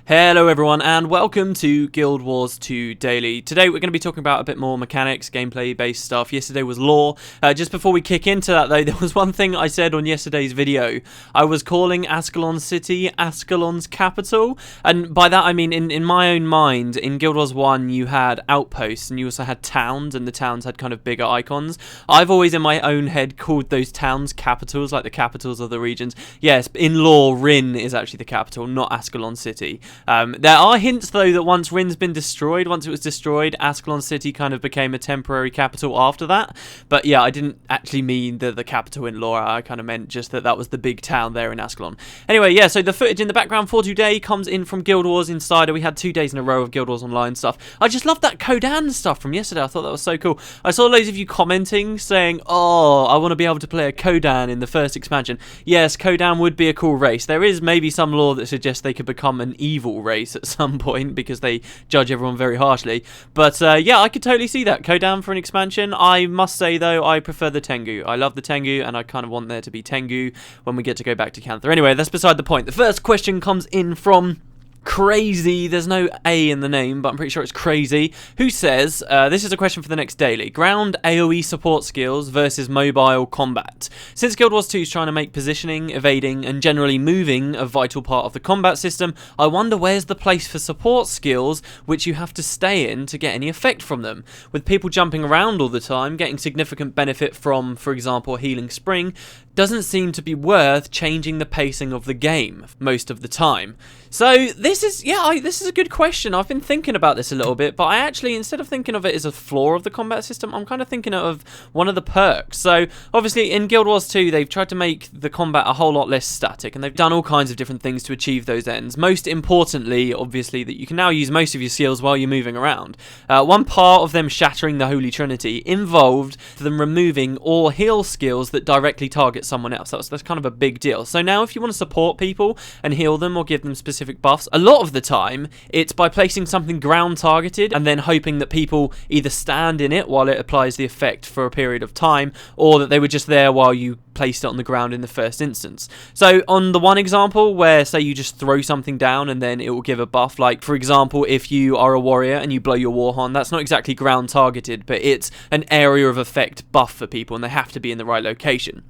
Hello everyone and welcome to Guild Wars 2 Daily. Today we're going to be talking about a bit more mechanics, gameplay based stuff. Yesterday was lore. Just before we kick into that though, there was one thing I said on yesterday's video. I was calling Ascalon City Ascalon's capital, and by that I mean in my own mind, in Guild Wars 1 you had outposts and you also had towns, and the towns had kind of bigger icons. I've always in my own head called those towns capitals, like the capitals of the regions. Yes, in lore Rin is actually the capital, not Ascalon City. There are hints though that once Rin's been destroyed, once it was destroyed, Ascalon City kind of became a temporary capital after that. But yeah, I didn't actually mean the capital in lore. I kind of meant just that was the big town there in Ascalon. Anyway, yeah, so the footage in the background for today comes in from Guild Wars Insider. We had 2 days in a row of Guild Wars Online stuff. I just love that Kodan stuff from yesterday. I thought that was so cool. I saw loads of you commenting saying, oh, I want to be able to play a Kodan in the first expansion. Yes, Kodan would be a cool race. There is maybe some lore that suggests they could become an evil race at some point because they judge everyone very harshly. But yeah, I could totally see that. Kodan for an expansion. I must say though, I prefer the Tengu. I love the Tengu and I kind of want there to be Tengu when we get to go back to Cantha. Anyway, that's beside the point. The first question comes in from Crazy, there's no A in the name, but I'm pretty sure it's Crazy, who says, this is a question for the next daily. Ground AoE support skills versus mobile combat. Since Guild Wars 2 is trying to make positioning, evading, and generally moving a vital part of the combat system, I wonder where's the place for support skills which you have to stay in to get any effect from them. With people jumping around all the time, getting significant benefit from, for example, Healing Spring, doesn't seem to be worth changing the pacing of the game most of the time. So this is a good question. I've been thinking about this a little bit, but I actually, instead of thinking of it as a flaw of the combat system, I'm kind of thinking of one of the perks. So obviously in Guild Wars 2 they've tried to make the combat a whole lot less static, and they've done all kinds of different things to achieve those ends. Most importantly, obviously, that you can now use most of your skills while you're moving around. One part of them shattering the Holy Trinity involved them removing all heal skills that directly target someone else. That's kind of a big deal. So now if you want to support people and heal them or give them specific buffs, a lot of the time it's by placing something ground targeted and then hoping that people either stand in it while it applies the effect for a period of time, or that they were just there while you placed it on the ground in the first instance. So on the one example where, say, you just throw something down and then it will give a buff, like for example if you are a warrior and you blow your war horn, that's not exactly ground targeted, but it's an area of effect buff for people and they have to be in the right location.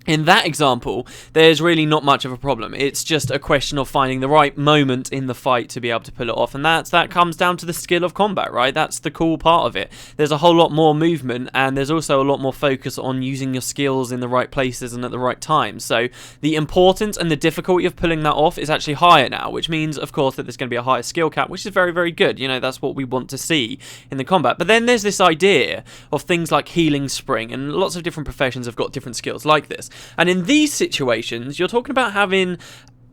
In that example, there's really not much of a problem. It's just a question of finding the right moment in the fight to be able to pull it off, and that comes down to the skill of combat, right? That's the cool part of it. There's a whole lot more movement, and there's also a lot more focus on using your skills in the right places and at the right time. So the importance and the difficulty of pulling that off is actually higher now, which means, of course, that there's going to be a higher skill cap, which is very, very good. You know, that's what we want to see in the combat. But then there's this idea of things like Healing Spring, and lots of different professions have got different skills like this. And in these situations, you're talking about having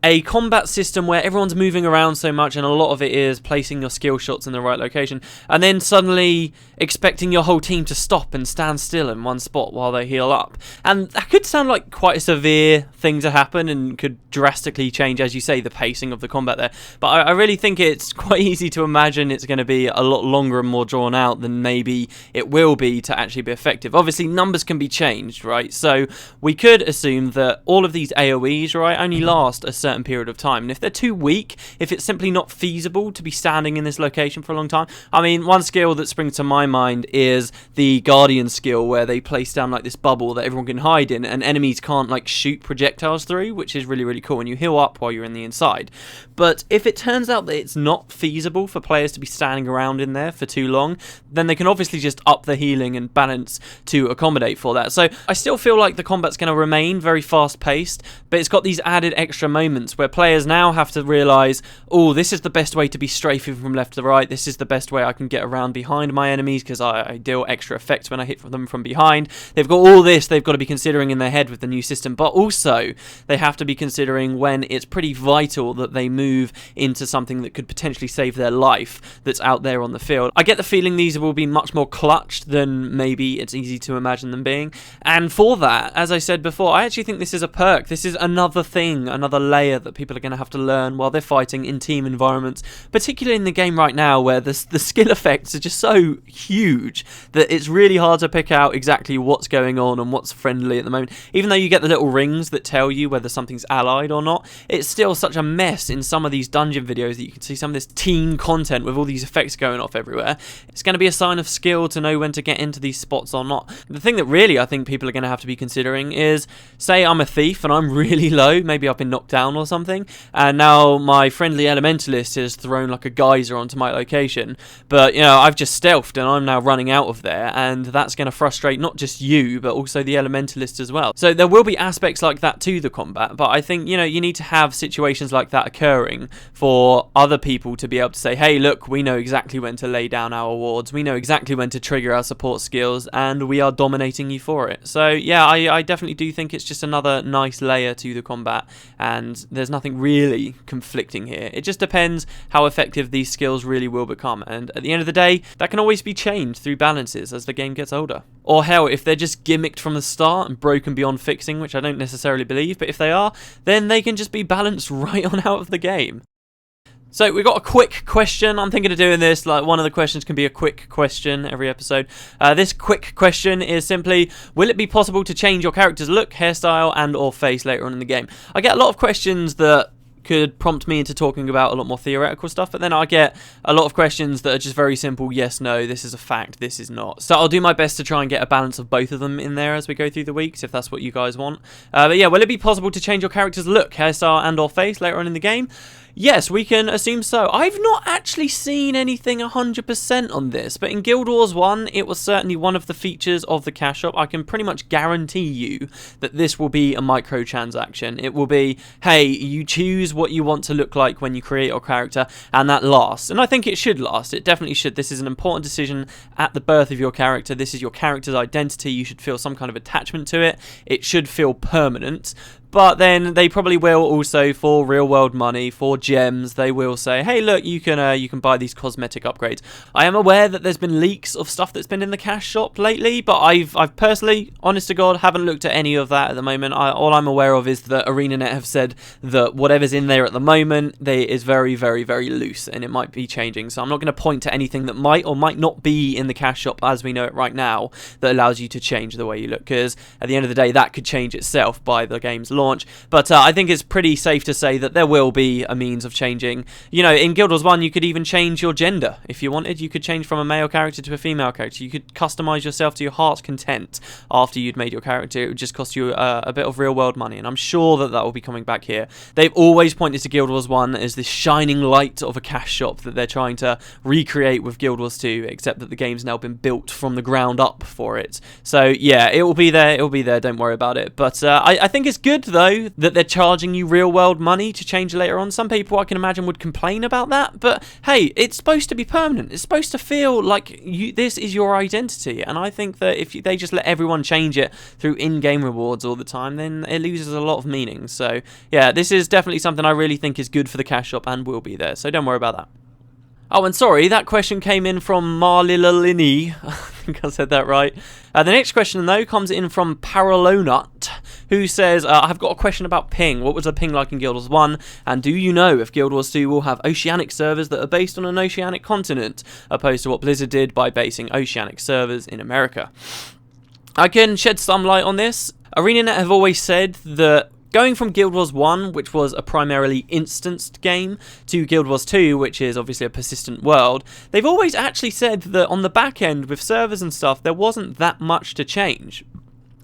a combat system where everyone's moving around so much and a lot of it is placing your skill shots in the right location, and then suddenly expecting your whole team to stop and stand still in one spot while they heal up. And that could sound like quite a severe thing to happen and could drastically change, as you say, the pacing of the combat there. But I really think it's quite easy to imagine it's going to be a lot longer and more drawn out than maybe it will be to actually be effective. Obviously, numbers can be changed, right? So we could assume that all of these AoEs, right, only last a certain period of time, and if they're too weak, if it's simply not feasible to be standing in this location for a long time. I mean, one skill that springs to my mind is the Guardian skill, where they place down like this bubble that everyone can hide in and enemies can't like shoot projectiles through, which is really, really cool, and you heal up while you're in the inside. But if it turns out that it's not feasible for players to be standing around in there for too long, then they can obviously just up the healing and balance to accommodate for that. So I still feel like the combat's going to remain very fast paced, but it's got these added extra moments where players now have to realise, oh, this is the best way to be strafing from left to right, this is the best way I can get around behind my enemies because I deal extra effects when I hit them from behind. They've got all this they've got to be considering in their head with the new system, but also they have to be considering when it's pretty vital that they move into something that could potentially save their life that's out there on the field. I get the feeling these will be much more clutched than maybe it's easy to imagine them being, and for that, as I said before, I actually think this is a perk. This is another thing, another layer layer that people are going to have to learn while they're fighting in team environments, particularly in the game right now where the skill effects are just so huge that it's really hard to pick out exactly what's going on and what's friendly at the moment. Even though you get the little rings that tell you whether something's allied or not, it's still such a mess in some of these dungeon videos that you can see some of this teen content with all these effects going off everywhere. It's going to be a sign of skill to know when to get into these spots or not. The thing that really I think people are going to have to be considering is, say I'm a thief and I'm really low, maybe I've been knocked down or something, and now my friendly elementalist has thrown like a geyser onto my location, but I've just stealthed and I'm now running out of there, and that's going to frustrate not just you but also the elementalist as well. So there will be aspects like that to the combat, but I think you need to have situations like that occurring for other people to be able to say, hey look, we know exactly when to lay down our wards, we know exactly when to trigger our support skills, and we are dominating you for it. So yeah, I definitely do think it's just another nice layer to the combat, and there's nothing really conflicting here. It just depends how effective these skills really will become, and at the end of the day, that can always be changed through balances as the game gets older. Or hell, if they're just gimmicked from the start and broken beyond fixing, which I don't necessarily believe, but if they are, then they can just be balanced right on out of the game. So we've got a quick question. I'm thinking of doing this, like one of the questions can be a quick question every episode. This quick question is simply, will it be possible to change your character's look, hairstyle and or face later on in the game? I get a lot of questions that could prompt me into talking about a lot more theoretical stuff, but then I get a lot of questions that are just very simple, yes, no, this is a fact, this is not. So I'll do my best to try and get a balance of both of them in there as we go through the weeks, if that's what you guys want. But yeah, will it be possible to change your character's look, hairstyle and or face later on in the game? Yes, we can assume so. I've not actually seen anything 100% on this, but in Guild Wars 1, it was certainly one of the features of the cash shop. I can pretty much guarantee you that this will be a microtransaction. It will be, hey, you choose what you want to look like when you create your character, and that lasts. And I think it should last. It definitely should. This is an important decision at the birth of your character. This is your character's identity. You should feel some kind of attachment to it. It should feel permanent. But then they probably will also, for real world money, for gems, they will say, hey look, you can buy these cosmetic upgrades. I am aware that there's been leaks of stuff that's been in the cash shop lately, but I've personally, honest to God, haven't looked at any of that at the moment. All I'm aware of is that ArenaNet have said that whatever's in there at the moment, is very, very, very loose, and it might be changing. So I'm not going to point to anything that might or might not be in the cash shop as we know it right now that allows you to change the way you look, because at the end of the day, that could change itself by the game's launch. But I think it's pretty safe to say that there will be a means of changing. In Guild Wars 1, you could even change your gender if you wanted. You could change from a male character to a female character. You could customize yourself to your heart's content after you'd made your character. It would just cost you a bit of real world money, and I'm sure that will be coming back here. They've always pointed to Guild Wars 1 as this shining light of a cash shop that they're trying to recreate with Guild Wars 2, except that the game's now been built from the ground up for it. So yeah, it will be there. It will be there. Don't worry about it. But I think it's good though that they're charging you real world money to change later on. Some people I can imagine would complain about that, but hey, it's supposed to be permanent. It's supposed to feel like this is your identity, and I think that if they just let everyone change it through in-game rewards all the time, then it loses a lot of meaning. So yeah, this is definitely something I really think is good for the cash shop and will be there, so don't worry about that. Oh, and sorry, that question came in from Marlilalini. I think I said that right. The next question, though, comes in from Paralonut, who says, I've got a question about ping. What was the ping like in Guild Wars 1? And do you know if Guild Wars 2 will have oceanic servers that are based on an oceanic continent, opposed to what Blizzard did by basing oceanic servers in America? I can shed some light on this. ArenaNet have always said that going from Guild Wars 1, which was a primarily instanced game, to Guild Wars 2, which is obviously a persistent world, they've always actually said that on the back end, with servers and stuff, there wasn't that much to change.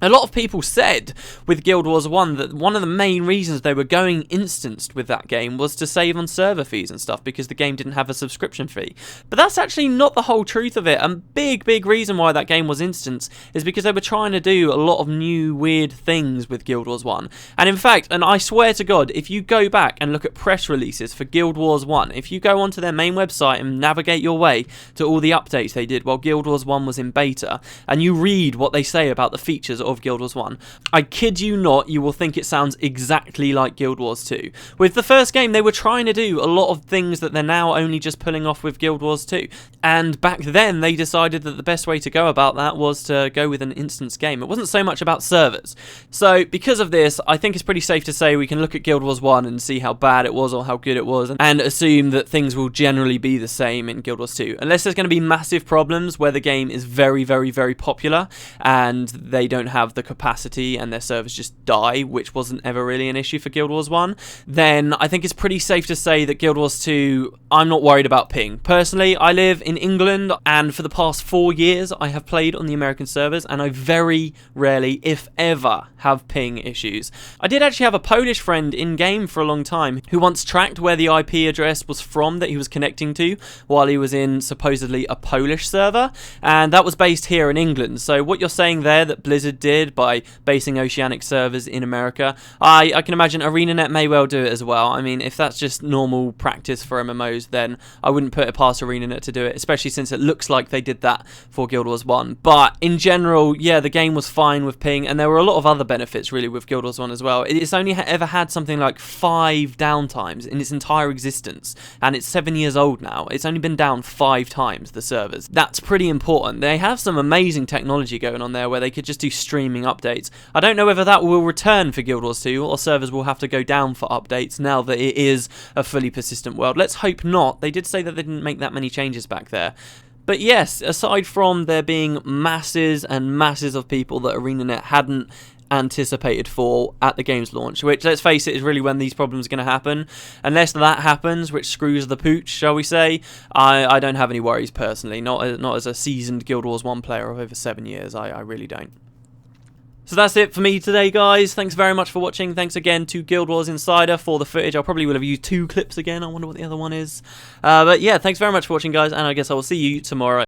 A lot of people said with Guild Wars 1 that one of the main reasons they were going instanced with that game was to save on server fees and stuff, because the game didn't have a subscription fee. But that's actually not the whole truth of it. A big reason why that game was instanced is because they were trying to do a lot of new weird things with Guild Wars 1. And in fact, and I swear to God, if you go back and look at press releases for Guild Wars 1, if you go onto their main website and navigate your way to all the updates they did while Guild Wars 1 was in beta, and you read what they say about the features of Guild Wars 1, I kid you not, you will think it sounds exactly like Guild Wars 2. With the first game, they were trying to do a lot of things that they're now only just pulling off with Guild Wars 2. And back then, they decided that the best way to go about that was to go with an instance game. It wasn't so much about servers. So because of this, I think it's pretty safe to say we can look at Guild Wars 1 and see how bad it was or how good it was, and assume that things will generally be the same in Guild Wars 2. Unless there's going to be massive problems where the game is very, very, very popular and they don't have the capacity and their servers just die, which wasn't ever really an issue for Guild Wars 1, then I think it's pretty safe to say that Guild Wars 2, I'm not worried about ping. Personally, I live in England, and for the past 4 years I have played on the American servers, and I very rarely, if ever, have ping issues. I did actually have a Polish friend in-game for a long time who once tracked where the IP address was from that he was connecting to while he was in supposedly a Polish server, and that was based here in England. So what you're saying there that Blizzard did by basing Oceanic servers in America, I can imagine ArenaNet may well do it as well. I mean, if that's just normal practice for MMOs, then I wouldn't put it past ArenaNet to do it, especially since it looks like they did that for Guild Wars 1. But in general, yeah, the game was fine with ping, and there were a lot of other benefits really with Guild Wars 1 as well. It's only ever had something like 5 downtimes in its entire existence, and it's 7 years old now. It's only been down 5 times, the servers. That's pretty important. They have some amazing technology going on there where they could just do streaming updates. I don't know whether that will return for Guild Wars 2, or servers will have to go down for updates now that it is a fully persistent world. Let's hope not. They did say that they didn't make that many changes back there. But yes, aside from there being masses and masses of people that ArenaNet hadn't anticipated for at the game's launch, which, let's face it, is really when these problems are going to happen. Unless that happens, which screws the pooch, shall we say, I don't have any worries personally. Not as a seasoned Guild Wars 1 player of over 7 years, I really don't. So that's it for me today, guys. Thanks very much for watching. Thanks again to Guild Wars Insider for the footage. I probably will have used 2 clips again. I wonder what the other one is. But yeah, thanks very much for watching, guys, and I guess I will see you tomorrow.